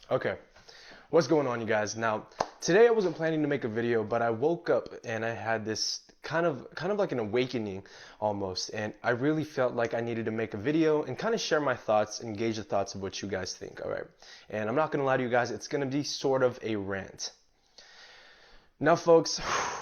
Okay, what's going on, you guys? Now, today I wasn't planning to make a video, but I woke up and I had this kind of like an awakening almost, and I really felt like I needed to make a video and kind of share my thoughts and gauge the thoughts of what you guys think, all right? And I'm not gonna lie to you guys, it's gonna be sort of a rant. Now, folks,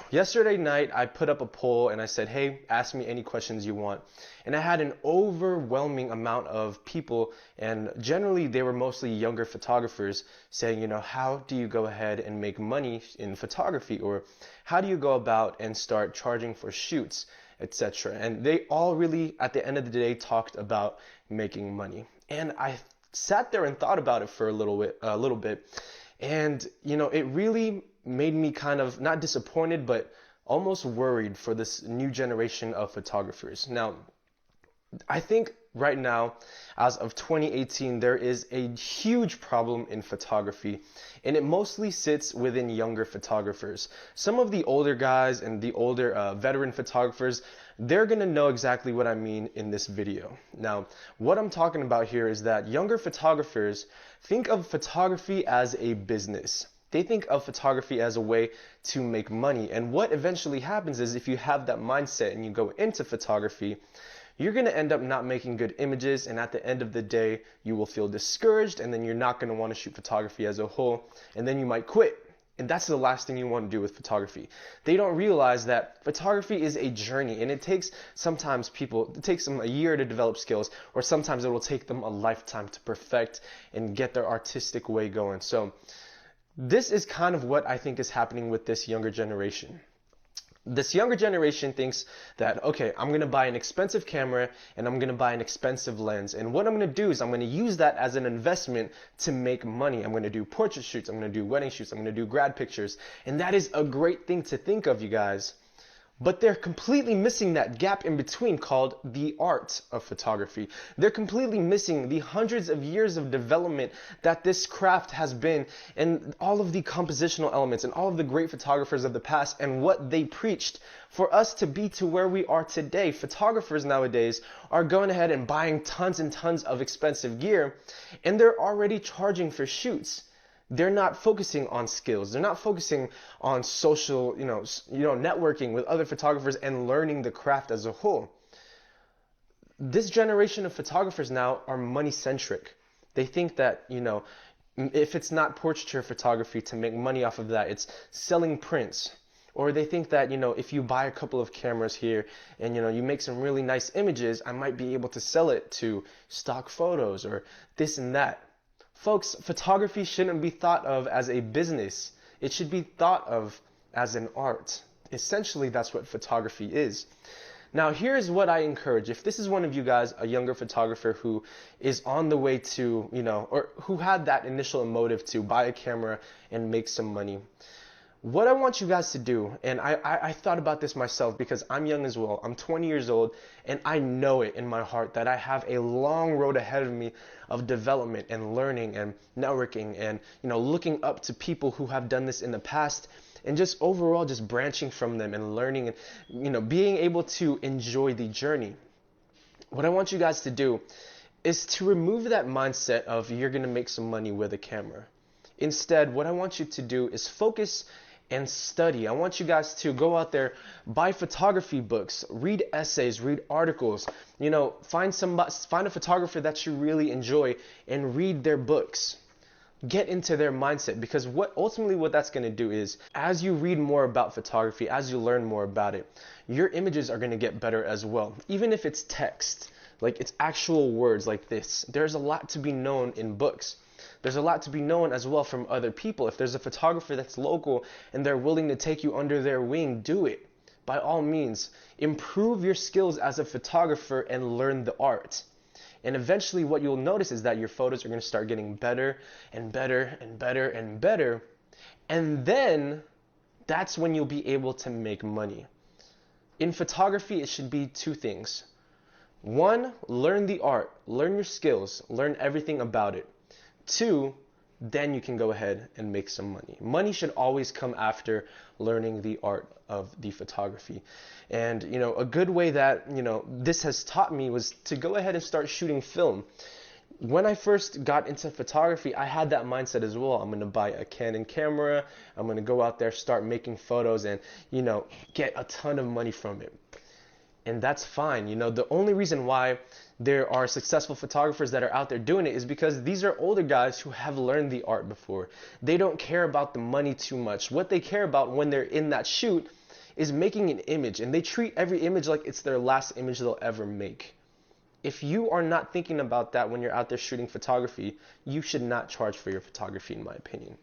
yesterday night I put up a poll and I said, hey, ask me any questions you want. And I had an overwhelming amount of people, and generally they were mostly younger photographers, saying, how do you go ahead and make money in photography? Or how do you go about and start charging for shoots, etc.? And they all really, at the end of the day, talked about making money. And I sat there and thought about it for a little bit. And, it really made me kind of not disappointed, but almost worried for this new generation of photographers. Now, I think right now, as of 2018, there is a huge problem in photography, and it mostly sits within younger photographers. Some of the older guys and the older veteran photographers, they're gonna know exactly what I mean in this video. Now, what I'm talking about here is that younger photographers think of photography as a business. They think of photography as a way to make money. And what eventually happens is, if you have that mindset and you go into photography, you're going to end up not making good images, and at the end of the day, you will feel discouraged, and then you're not going to want to shoot photography as a whole, and then you might quit. And that's the last thing you want to do with photography. They don't realize that photography is a journey, and it takes them a year to develop skills, or sometimes it will take them a lifetime to perfect and get their artistic way going. So this is kind of what I think is happening with this younger generation. This younger generation thinks that, okay, I'm going to buy an expensive camera and I'm going to buy an expensive lens. And what I'm going to do is I'm going to use that as an investment to make money. I'm going to do portrait shoots. I'm going to do wedding shoots. I'm going to do grad pictures. And that is a great thing to think of, you guys. But they're completely missing that gap in between called the art of photography. They're completely missing the hundreds of years of development that this craft has been, and all of the compositional elements and all of the great photographers of the past and what they preached for us to be to where we are today. Photographers nowadays are going ahead and buying tons and tons of expensive gear, and they're already charging for shoots. They're not focusing on skills. They're not focusing on social, networking with other photographers and learning the craft as a whole. This generation of photographers now are money centric. They think that, if it's not portraiture photography, to make money off of that, it's selling prints. Or they think that, if you buy a couple of cameras here and, you make some really nice images, I might be able to sell it to stock photos or this and that. Folks, photography shouldn't be thought of as a business. It should be thought of as an art. Essentially, that's what photography is. Now, here's what I encourage. If this is one of you guys, a younger photographer who is on the way to, or who had that initial motive to buy a camera and make some money, what I want you guys to do, and I thought about this myself because I'm young as well. I'm 20 years old, and I know it in my heart that I have a long road ahead of me of development and learning and networking and, looking up to people who have done this in the past, and just overall just branching from them and learning and, being able to enjoy the journey. What I want you guys to do is to remove that mindset of you're going to make some money with a camera. Instead, what I want you to do is focus and study. I want you guys to go out there, buy photography books, read essays, read articles, find a photographer that you really enjoy and read their books. Get into their mindset, because what that's going to do is, as you read more about photography, as you learn more about it, your images are going to get better as well. Even if it's text, like it's actual words like this, there's a lot to be known in books. There's a lot to be known as well from other people. If there's a photographer that's local and they're willing to take you under their wing, do it. By all means, improve your skills as a photographer and learn the art. And eventually what you'll notice is that your photos are going to start getting better and better and better and better. And then that's when you'll be able to make money. In photography, it should be two things. One, learn the art, learn your skills, learn everything about it. Two, then you can go ahead and make some money. Money should always come after learning the art of the photography. And, a good way that, this has taught me was to go ahead and start shooting film. when I first got into photography, I had that mindset as well. I'm going to buy a Canon camera. I'm going to go out there, start making photos and, get a ton of money from it. And that's fine. The only reason why there are successful photographers that are out there doing it is because these are older guys who have learned the art before. They don't care about the money too much. What they care about when they're in that shoot is making an image, and they treat every image like it's their last image they'll ever make. If you are not thinking about that when you're out there shooting photography, you should not charge for your photography, in my opinion.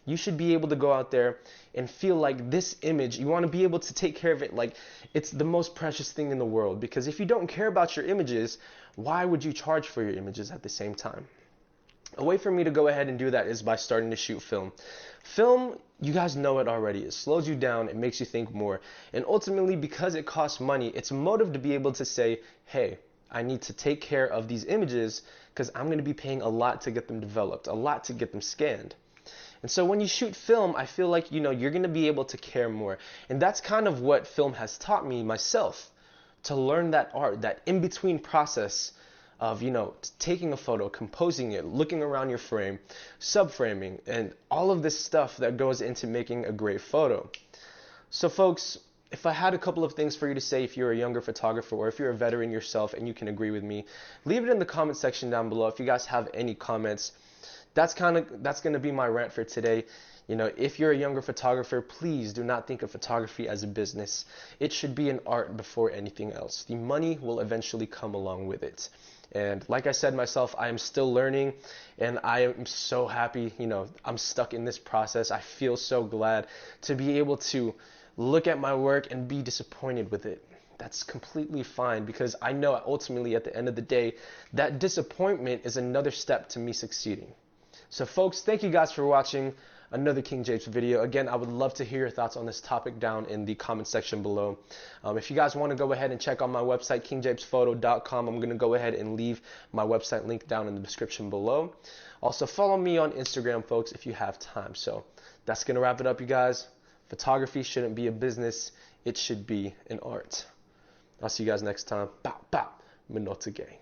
You should be able to go out there and feel like this image, you want to be able to take care of it like it's the most precious thing in the world. Because if you don't care about your images, why would you charge for your images at the same time? A way for me to go ahead and do that is by starting to shoot film. Film, you guys know it already. It slows you down. It makes you think more. And ultimately, because it costs money, it's a motive to be able to say, hey, I need to take care of these images because I'm going to be paying a lot to get them developed, a lot to get them scanned. And so when you shoot film, I feel like, you're going to be able to care more. And that's kind of what film has taught me myself, to learn that art, that in-between process of, taking a photo, composing it, looking around your frame, subframing, and all of this stuff that goes into making a great photo. So folks, if I had a couple of things for you to say, if you're a younger photographer or if you're a veteran yourself and you can agree with me, leave it in the comment section down below. If you guys have any comments, that's going to be my rant for today. If you're a younger photographer, please do not think of photography as a business. It should be an art before anything else. The money will eventually come along with it. And like I said myself, I am still learning, and I am so happy, I'm stuck in this process. I feel so glad to be able to look at my work and be disappointed with it. That's completely fine, because I know ultimately at the end of the day, that disappointment is another step to me succeeding. So folks, thank you guys for watching another King Japes video. Again, I would love to hear your thoughts on this topic down in the comment section below. If you guys want to go ahead and check out my website, kingjapesphoto.com, I'm going to go ahead and leave my website link down in the description below. Also, follow me on Instagram, folks, if you have time. So that's going to wrap it up, you guys. Photography shouldn't be a business. It should be an art. I'll see you guys next time. Bow, bow. Minota gang.